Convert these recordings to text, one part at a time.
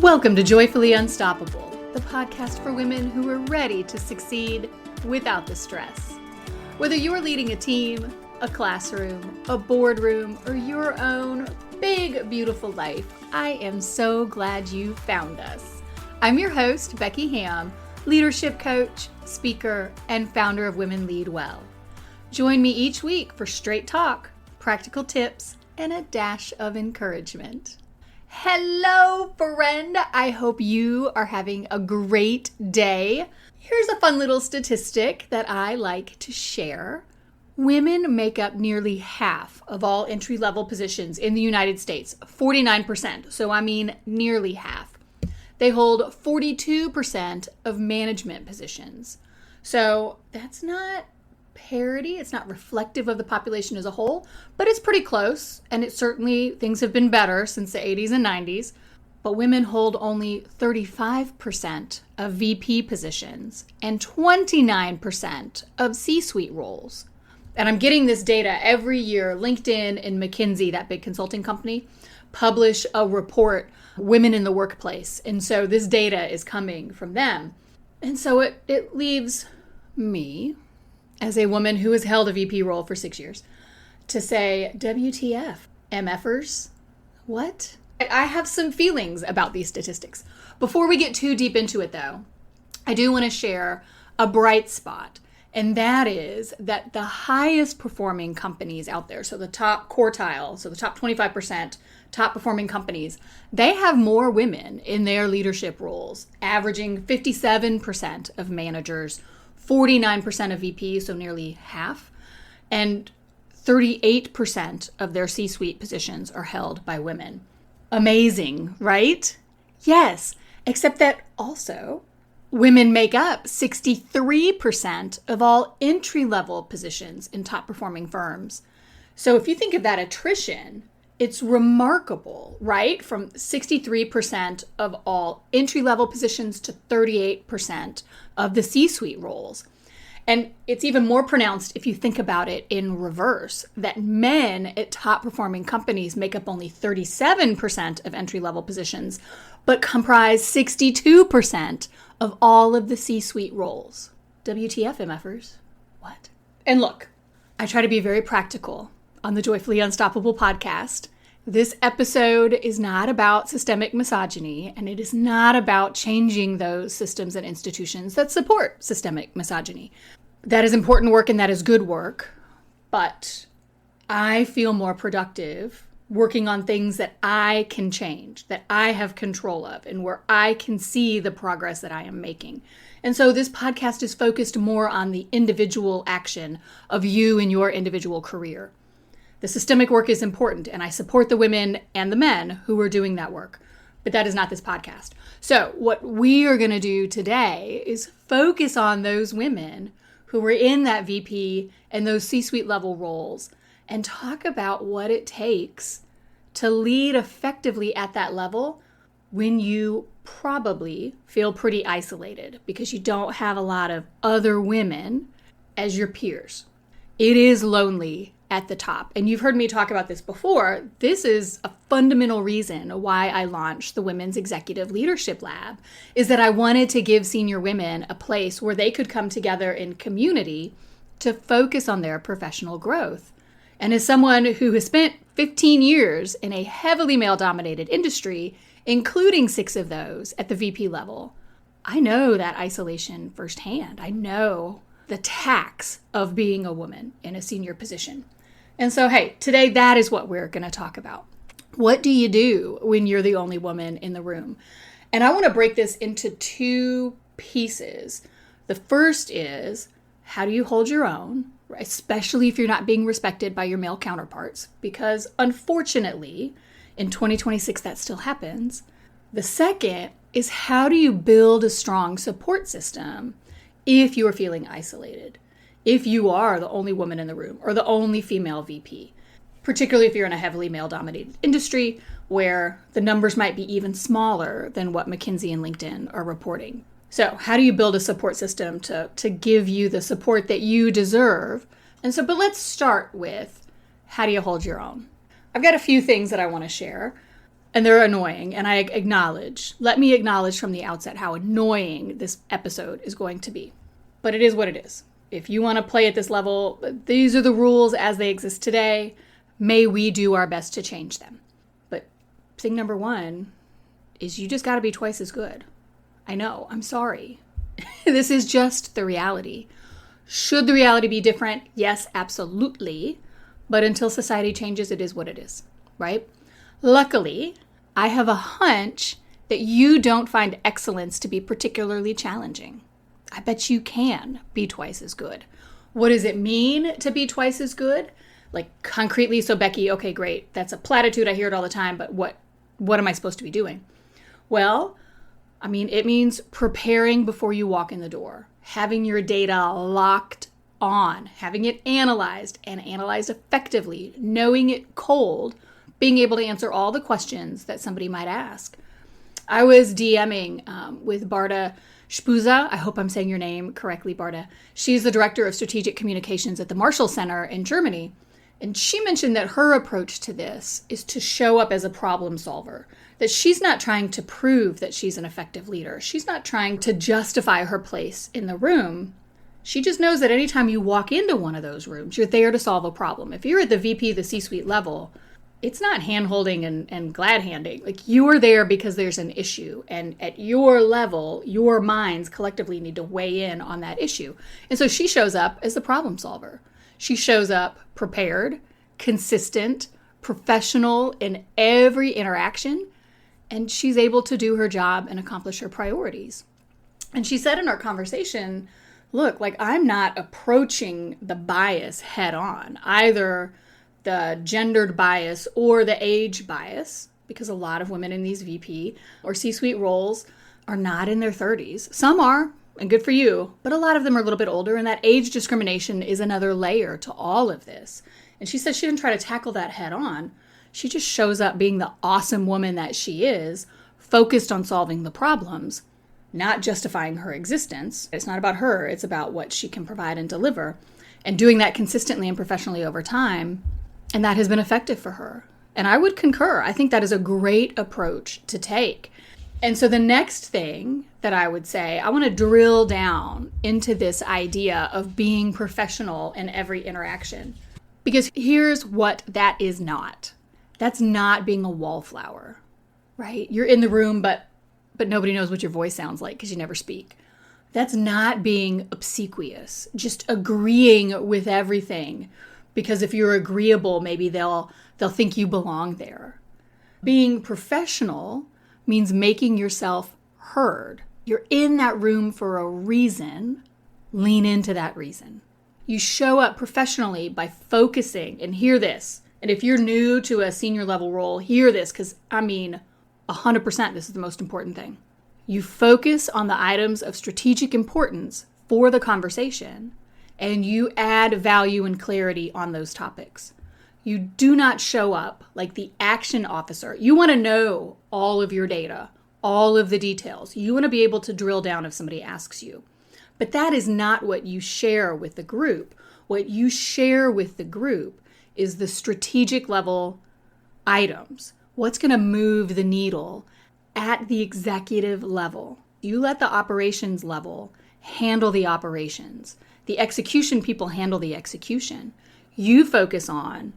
Welcome to Joyfully Unstoppable, the podcast for women who are ready to succeed without the stress. Whether you're leading a team, a classroom, a boardroom, or your own big, beautiful life, I am so glad you found us. I'm your host, Becky Hamm, leadership coach, speaker, and founder of Women Lead Well. Join me each week for straight talk, practical tips, and a dash of encouragement. Hello, friend. I hope you are having a great day. Here's a fun little statistic that I like to share. Women make up nearly half of all entry-level positions in the United States, 49%. So I mean nearly half. They hold 42% of management positions. So that's not parity. It's not reflective of the population as a whole, but it's pretty close. And it certainly, things have been better since the 80s and 90s. But women hold only 35% of VP positions and 29% of C-suite roles. And I'm getting this data every year. LinkedIn and McKinsey, that big consulting company, publish a report, Women in the Workplace. And so this data is coming from them. And so it leaves me, as a woman who has held a VP role for 6 years, to say, WTF, MFers? What? I have some feelings about these statistics. Before we get too deep into it, though, I do want to share a bright spot. And that is that the highest performing companies out there, so the top quartile, so the top 25% top performing companies, they have more women in their leadership roles, averaging 57% of managers, 49% of VPs, so nearly half, and 38% of their C-suite positions are held by women. Amazing, right? Yes, except that also women make up 63% of all entry-level positions in top-performing firms. So if you think of that attrition, it's remarkable, right? From 63% of all entry-level positions to 38% of the C-suite roles. And it's even more pronounced if you think about it in reverse, that men at top-performing companies make up only 37% of entry-level positions, but comprise 62% of all of the C-suite roles. WTF, MFers? What? And look, I try to be very practical on the Joyfully Unstoppable podcast. This episode is not about systemic misogyny, and it is not about changing those systems and institutions that support systemic misogyny. That is important work and that is good work, but I feel more productive working on things that I can change, that I have control of, and where I can see the progress that I am making. And so this podcast is focused more on the individual action of you in your individual career. The systemic work is important, and I support the women and the men who are doing that work, but that is not this podcast. So what we are going to do today is focus on those women who are in that VP and those C-suite level roles and talk about what it takes to lead effectively at that level when you probably feel pretty isolated because you don't have a lot of other women as your peers. It is lonely at the top. And you've heard me talk about this before. This is a fundamental reason why I launched the Women's Executive Leadership Lab, is that I wanted to give senior women a place where they could come together in community to focus on their professional growth. And as someone who has spent 15 years in a heavily male-dominated industry, including 6 of those at the VP level, I know that isolation firsthand. I know the tax of being a woman in a senior position. And so, hey, today that is what we're going to talk about. What do you do when you're the only woman in the room? And I want to break this into 2 pieces. The first is, how do you hold your own, especially if you're not being respected by your male counterparts? Because unfortunately, in 2026, that still happens. The second is, how do you build a strong support system if you are feeling isolated, if you are the only woman in the room or the only female VP, particularly if you're in a heavily male-dominated industry where the numbers might be even smaller than what McKinsey and LinkedIn are reporting. So how do you build a support system to give you the support that you deserve? But let's start with, how do you hold your own? I've got a few things that I want to share. And they're annoying. And let me acknowledge from the outset how annoying this episode is going to be. But it is what it is. If you want to play at this level, these are the rules as they exist today. May we do our best to change them. But thing number one is you just got to be twice as good. I know, I'm sorry. This is just the reality. Should the reality be different? Yes, absolutely. But until society changes, it is what it is, right? Luckily, I have a hunch that you don't find excellence to be particularly challenging. I bet you can be twice as good. What does it mean to be twice as good? Like concretely, so Becky, okay, great. That's a platitude. I hear it all the time, but what am I supposed to be doing? Well, it means preparing before you walk in the door, having your data locked on, having it analyzed and analyzed effectively, knowing it cold, being able to answer all the questions that somebody might ask. I was DMing with Barda Spuza. I hope I'm saying your name correctly, Barda. She's the director of strategic communications at the Marshall Center in Germany. And she mentioned that her approach to this is to show up as a problem solver, that she's not trying to prove that she's an effective leader. She's not trying to justify her place in the room. She just knows that anytime you walk into one of those rooms, you're there to solve a problem. If you're at the VP, the C-suite level, it's not hand-holding and glad-handing. Like, you are there because there's an issue. And at your level, your minds collectively need to weigh in on that issue. And so she shows up as the problem solver. She shows up prepared, consistent, professional in every interaction, and she's able to do her job and accomplish her priorities. And she said in our conversation, look, like, I'm not approaching the bias head on, either the gendered bias or the age bias, because a lot of women in these VP or C-suite roles are not in their 30s. Some are, and good for you, but a lot of them are a little bit older, and that age discrimination is another layer to all of this. And she says she didn't try to tackle that head on. She just shows up being the awesome woman that she is, focused on solving the problems, not justifying her existence. It's not about her, it's about what she can provide and deliver, and doing that consistently and professionally over time. And that has been effective for her. And I would concur. I think that is a great approach to take. And so the next thing that I would say, I want to drill down into this idea of being professional in every interaction. Because here's what that is not. That's not being a wallflower, right? You're in the room, but nobody knows what your voice sounds like because you never speak. That's not being obsequious, just agreeing with everything. Because if you're agreeable, maybe they'll think you belong there. Being professional means making yourself heard. You're in that room for a reason. Lean into that reason. You show up professionally by focusing, and hear this. And if you're new to a senior level role, hear this, because 100% this is the most important thing. You focus on the items of strategic importance for the conversation, and you add value and clarity on those topics. You do not show up like the action officer. You want to know all of your data, all of the details. You want to be able to drill down if somebody asks you. But that is not what you share with the group. What you share with the group is the strategic level items. What's going to move the needle at the executive level? You let the operations level handle the operations. The execution people handle the execution. You focus on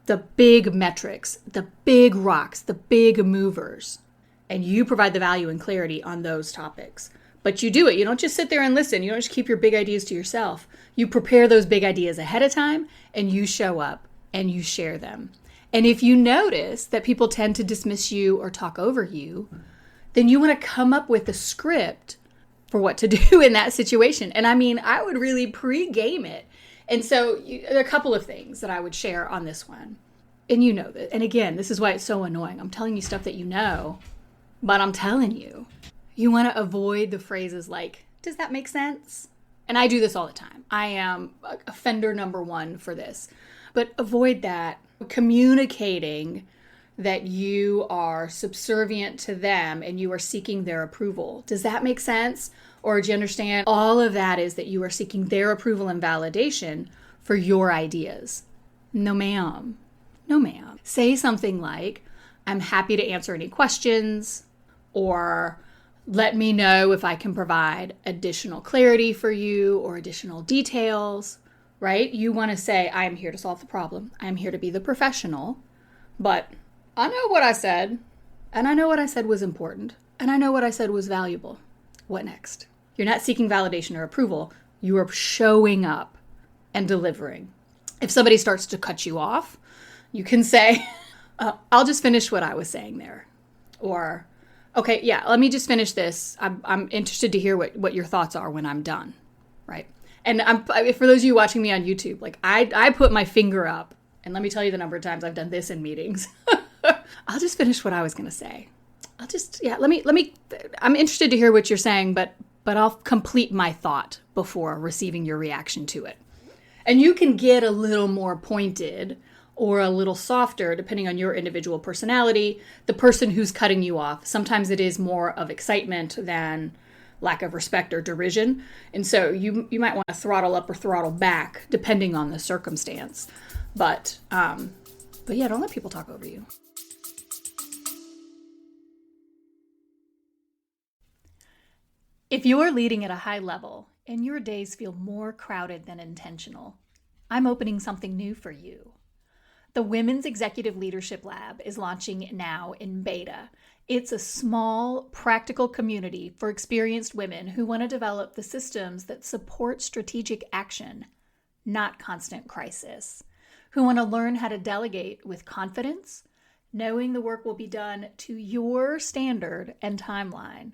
the big metrics, the big rocks, the big movers, and you provide the value and clarity on those topics. But you do it. You don't just sit there and listen. You don't just keep your big ideas to yourself. You prepare those big ideas ahead of time, and you show up and you share them. And if you notice that people tend to dismiss you or talk over you, then you want to come up with a script for what to do in that situation. And I would really pre-game it. And so there are a couple of things that I would share on this one. And you know that. And again, this is why it's so annoying. I'm telling you stuff that you know, but I'm telling you, you want to avoid the phrases like, does that make sense? And I do this all the time. I am offender number one for this. But avoid that. Communicating that you are subservient to them and you are seeking their approval. Does that make sense? Or do you understand? All of that is that you are seeking their approval and validation for your ideas. No, ma'am. No, ma'am. Say something like, I'm happy to answer any questions, or let me know if I can provide additional clarity for you or additional details, right? You want to say, I'm here to solve the problem. I'm here to be the professional, but I know what I said, and I know what I said was important, and I know what I said was valuable. What next? You're not seeking validation or approval. You are showing up and delivering. If somebody starts to cut you off, you can say, I'll just finish what I was saying there. Or, okay, yeah, let me just finish this. I'm interested to hear what your thoughts are when I'm done, right? And for those of you watching me on YouTube, like I put my finger up, and let me tell you the number of times I've done this in meetings. I'll just finish what I was going to say. I'm interested to hear what you're saying, but I'll complete my thought before receiving your reaction to it. And you can get a little more pointed or a little softer depending on your individual personality, the person who's cutting you off. Sometimes it is more of excitement than lack of respect or derision. And so you might want to throttle up or throttle back depending on the circumstance. But yeah, don't let people talk over you. If you're leading at a high level and your days feel more crowded than intentional, I'm opening something new for you. The Women's Executive Leadership Lab is launching now in beta. It's a small, practical community for experienced women who want to develop the systems that support strategic action, not constant crisis, who want to learn how to delegate with confidence, knowing the work will be done to your standard and timeline,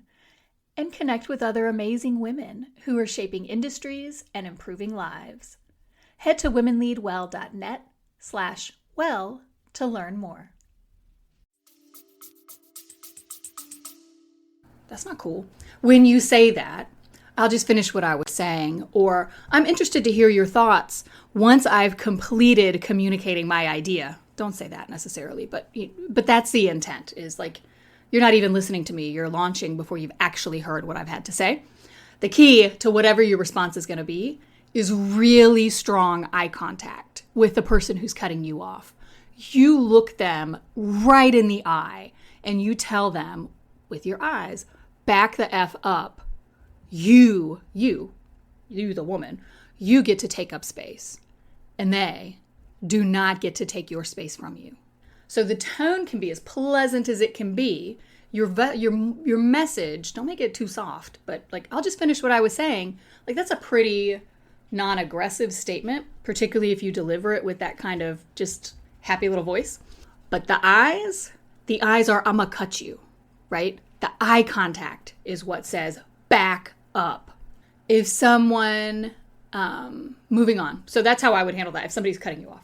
and connect with other amazing women who are shaping industries and improving lives. Head to womenleadwell.net/well to learn more. That's not cool. When you say that, I'll just finish what I was saying, or I'm interested to hear your thoughts once I've completed communicating my idea. Don't say that necessarily, but that's the intent, is like, you're not even listening to me. You're launching before you've actually heard what I've had to say. The key to whatever your response is going to be is really strong eye contact with the person who's cutting you off. You look them right in the eye and you tell them with your eyes, back the F up. You, the woman, you get to take up space, and they do not get to take your space from you. So the tone can be as pleasant as it can be. Your message, don't make it too soft, but like, I'll just finish what I was saying. Like, that's a pretty non-aggressive statement, particularly if you deliver it with that kind of just happy little voice. But the eyes are, I'm gonna cut you, right? The eye contact is what says back up. If someone, moving on. So that's how I would handle that if somebody's cutting you off.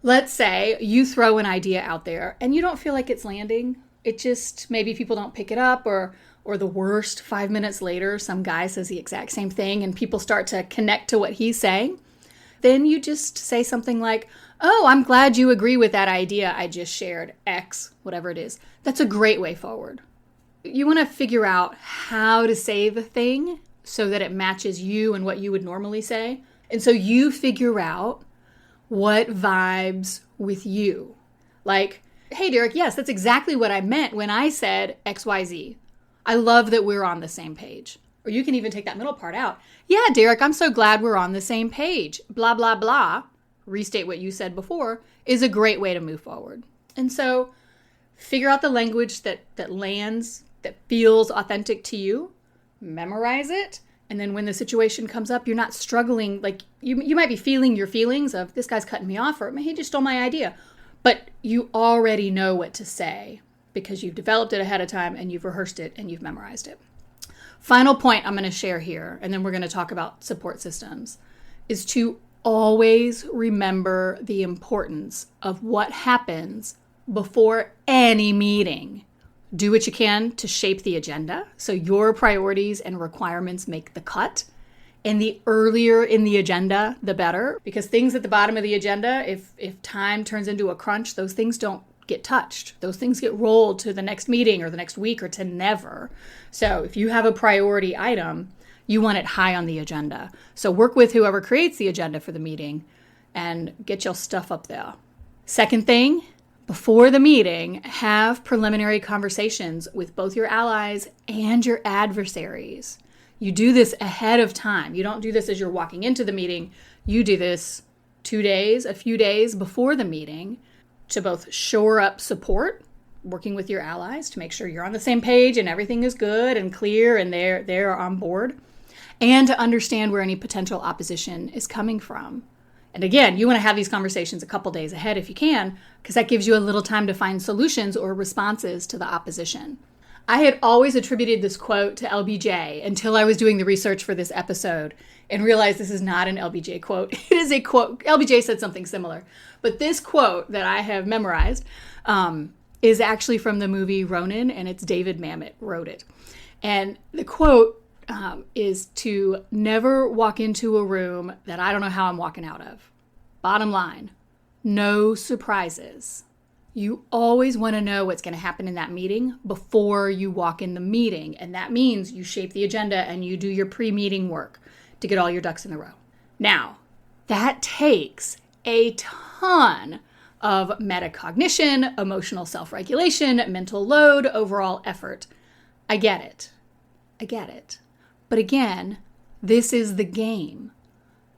Let's say you throw an idea out there and you don't feel like it's landing. It just, maybe people don't pick it up, or the worst, 5 minutes later, some guy says the exact same thing and people start to connect to what he's saying. Then you just say something like, oh, I'm glad you agree with that idea I just shared, X, whatever it is. That's a great way forward. You want to figure out how to say the thing so that it matches you and what you would normally say. And so you figure out what vibes with you. Like, hey, Derek, yes, that's exactly what I meant when I said XYZ. I love that we're on the same page. Or you can even take that middle part out. Yeah, Derek, I'm so glad we're on the same page. Blah, blah, blah. Restate what you said before is a great way to move forward. And so figure out the language that lands, that feels authentic to you. Memorize it. And then when the situation comes up, you're not struggling. Like, you might be feeling your feelings of, this guy's cutting me off, or he just stole my idea. But you already know what to say because you've developed it ahead of time and you've rehearsed it and you've memorized it. Final point I'm going to share here, and then we're going to talk about support systems, is to always remember the importance of what happens before any meeting. Do what you can to shape the agenda so your priorities and requirements make the cut. And the earlier in the agenda, the better, because things at the bottom of the agenda, if time turns into a crunch, those things don't get touched. Those things get rolled to the next meeting or the next week or to never. So if you have a priority item, you want it high on the agenda. So work with whoever creates the agenda for the meeting and get your stuff up there. Second thing, Before the meeting, have preliminary conversations with both your allies and your adversaries. You do this ahead of time. You don't do this as you're walking into the meeting. You do this a few days before the meeting to both shore up support, working with your allies to make sure you're on the same page and everything is good and clear and they're on board, and to understand where any potential opposition is coming from. And again, you want to have these conversations a couple days ahead if you can, because that gives you a little time to find solutions or responses to the opposition. I had always attributed this quote to LBJ until I was doing the research for this episode and realized this is not an LBJ quote. It is a quote. LBJ said something similar. But this quote that I have memorized is actually from the movie Ronin, and it's David Mamet wrote it. And the quote is to never walk into a room that I don't know how I'm walking out of. Bottom line, no surprises. You always want to know what's going to happen in that meeting before you walk in the meeting. And that means you shape the agenda and you do your pre-meeting work to get all your ducks in a row. Now, that takes a ton of metacognition, emotional self-regulation, mental load, overall effort. I get it. But again, this is the game.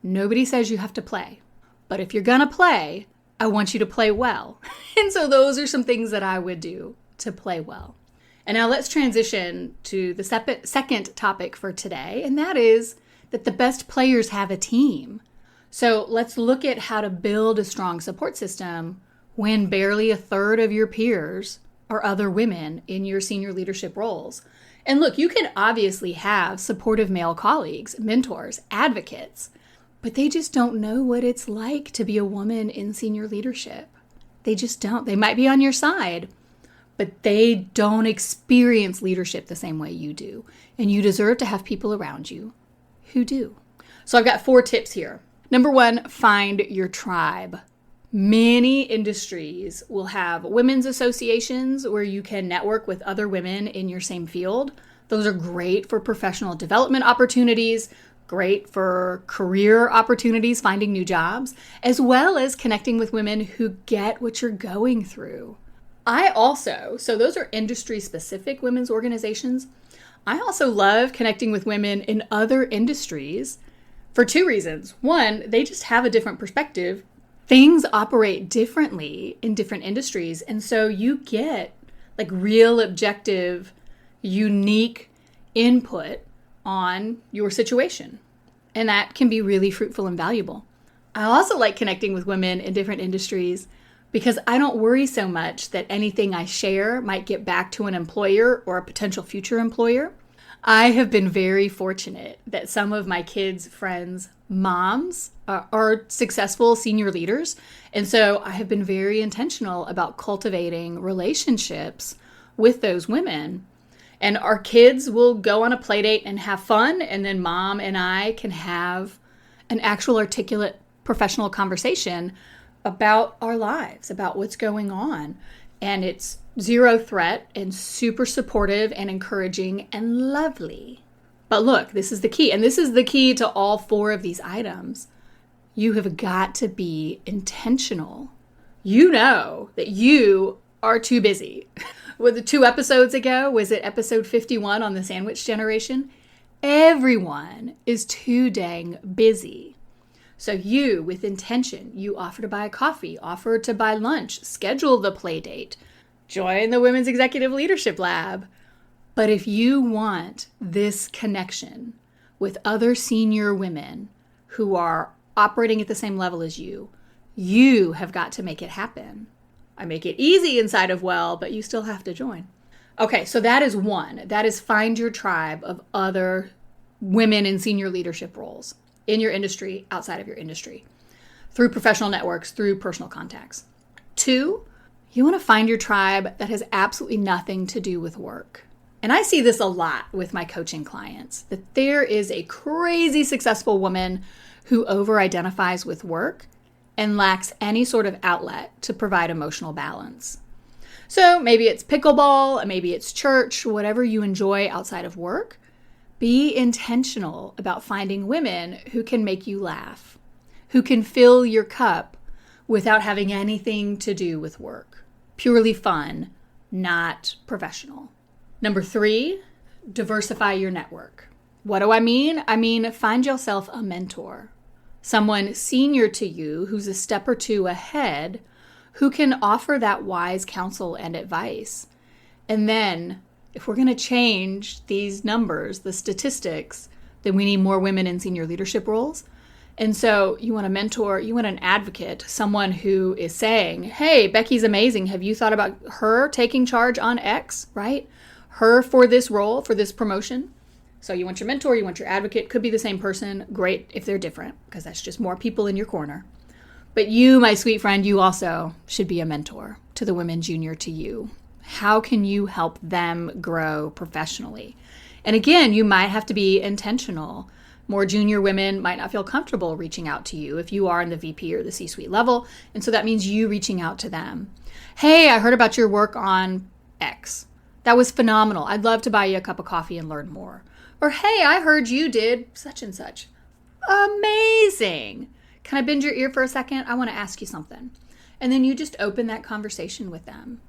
Nobody says you have to play. But if you're going to play, I want you to play well. And so those are some things that I would do to play well. And now let's transition to the second topic for today, and that is that the best players have a team. So let's look at how to build a strong support system when barely a third of your peers are other women in your senior leadership roles. And look, you can obviously have supportive male colleagues, mentors, advocates, but they just don't know what it's like to be a woman in senior leadership. They just don't. They might be on your side, but they don't experience leadership the same way you do. And you deserve to have people around you who do. So I've got 4 tips here. Number 1, find your tribe. Many industries will have women's associations where you can network with other women in your same field. Those are great for professional development opportunities, great for career opportunities, finding new jobs, as well as connecting with women who get what you're going through. So those are industry-specific women's organizations. I also love connecting with women in other industries for 2 reasons. 1, they just have a different perspective. Things operate differently in different industries, and so you get like real, objective, unique input on your situation, and that can be really fruitful and valuable. I also like connecting with women in different industries because I don't worry so much that anything I share might get back to an employer or a potential future employer. I have been very fortunate that some of my kids' friends' moms are successful senior leaders. And so I have been very intentional about cultivating relationships with those women. And our kids will go on a play date and have fun. And then mom and I can have an actual articulate professional conversation about our lives, about what's going on. And it's zero threat and super supportive and encouraging and lovely. But look, this is the key. And this is the key to all 4 of these items. You have got to be intentional. You know that you are too busy. With the 2 episodes ago, was it episode 51 on the sandwich generation? Everyone is too dang busy. So you, with intention, you offer to buy a coffee, offer to buy lunch, schedule the play date, join the Women's Executive Leadership Lab. But if you want this connection with other senior women who are operating at the same level as you, you have got to make it happen. I make it easy inside of Well, but you still have to join. Okay, so that is 1. That is find your tribe of other women in senior leadership roles in your industry, outside of your industry, through professional networks, through personal contacts. 2, you want to find your tribe that has absolutely nothing to do with work. And I see this a lot with my coaching clients, that there is a crazy successful woman who over-identifies with work and lacks any sort of outlet to provide emotional balance. So maybe it's pickleball, maybe it's church, whatever you enjoy outside of work. Be intentional about finding women who can make you laugh, who can fill your cup without having anything to do with work. purely fun, not professional. Number 3, diversify your network. What do I mean? I mean, find yourself a mentor, someone senior to you who's a step or two ahead, who can offer that wise counsel and advice. And then, if we're going to change these numbers, the statistics, then we need more women in senior leadership roles. And so you want a mentor, you want an advocate, someone who is saying, hey, Becky's amazing. Have you thought about her taking charge on X, right? Her for this role, for this promotion. So you want your mentor, you want your advocate. Could be the same person. Great if they're different, because that's just more people in your corner. But you, my sweet friend, you also should be a mentor to the women junior to you. How can you help them grow professionally? And again, you might have to be intentional. More junior women might not feel comfortable reaching out to you if you are in the VP or the C-suite level. And so that means you reaching out to them. Hey, I heard about your work on X. That was phenomenal. I'd love to buy you a cup of coffee and learn more. Or, hey, I heard you did such and such. Amazing. Can I bend your ear for a second? I want to ask you something. And then you just open that conversation with them.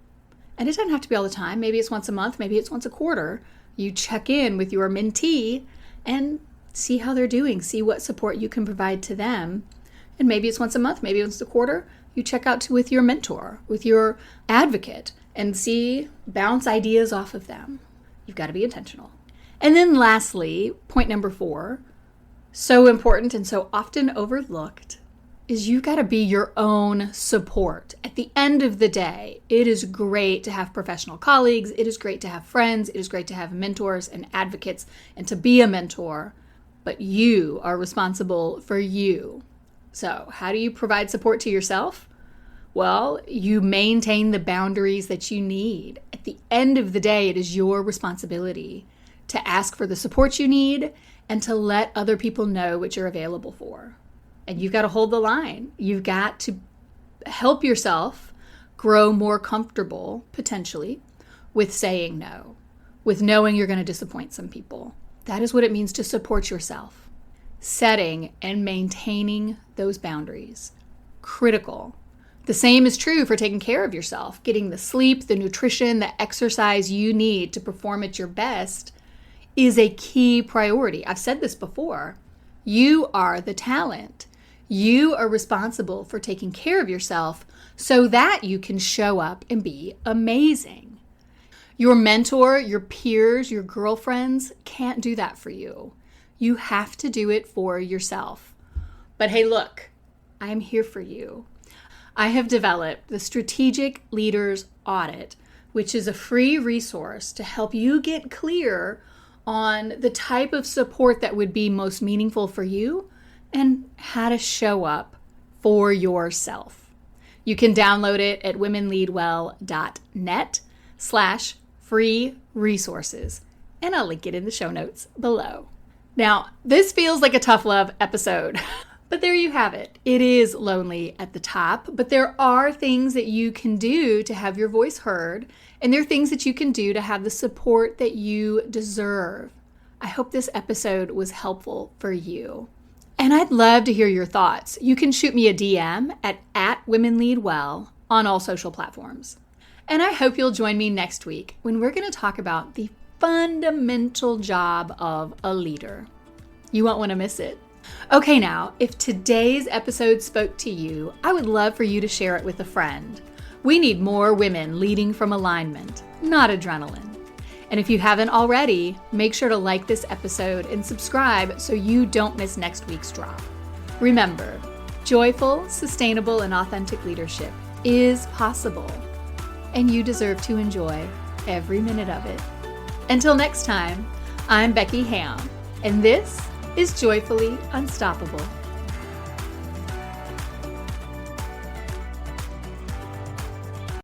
And it doesn't have to be all the time. Maybe it's once a month. Maybe it's once a quarter. You check in with your mentee and see how they're doing. See what support you can provide to them. And maybe it's once a month. Maybe once a quarter. You check out with your mentor, with your advocate, and bounce ideas off of them. You've got to be intentional. And then lastly, point number 4, so important and so often overlooked, is you got to be your own support. At the end of the day, it is great to have professional colleagues. It is great to have friends. It is great to have mentors and advocates and to be a mentor. But you are responsible for you. So how do you provide support to yourself? Well, you maintain the boundaries that you need. At the end of the day, it is your responsibility to ask for the support you need and to let other people know what you're available for. And you've got to hold the line. You've got to help yourself grow more comfortable, potentially, with saying no, with knowing you're going to disappoint some people. That is what it means to support yourself. Setting and maintaining those boundaries. Critical. The same is true for taking care of yourself, getting the sleep, the nutrition, the exercise you need to perform at your best is a key priority. I've said this before. You are the talent. You are responsible for taking care of yourself so that you can show up and be amazing. Your mentor, your peers, your girlfriends can't do that for you. You have to do it for yourself. But hey, look, I'm here for you. I have developed the Strategic Leaders Audit, which is a free resource to help you get clear on the type of support that would be most meaningful for you and how to show up for yourself. You can download it at womenleadwell.net/free resources, and I'll link it in the show notes below. Now, this feels like a tough love episode, but there you have it. It is lonely at the top, but there are things that you can do to have your voice heard, and there are things that you can do to have the support that you deserve. I hope this episode was helpful for you. And I'd love to hear your thoughts. You can shoot me a DM at @womenleadwell on all social platforms. And I hope you'll join me next week when we're going to talk about the fundamental job of a leader. You won't want to miss it. Okay, now, if today's episode spoke to you, I would love for you to share it with a friend. We need more women leading from alignment, not adrenaline. And if you haven't already, make sure to like this episode and subscribe so you don't miss next week's drop. Remember, joyful, sustainable, and authentic leadership is possible, and you deserve to enjoy every minute of it. Until next time, I'm Becky Hamm, and this is Joyfully Unstoppable.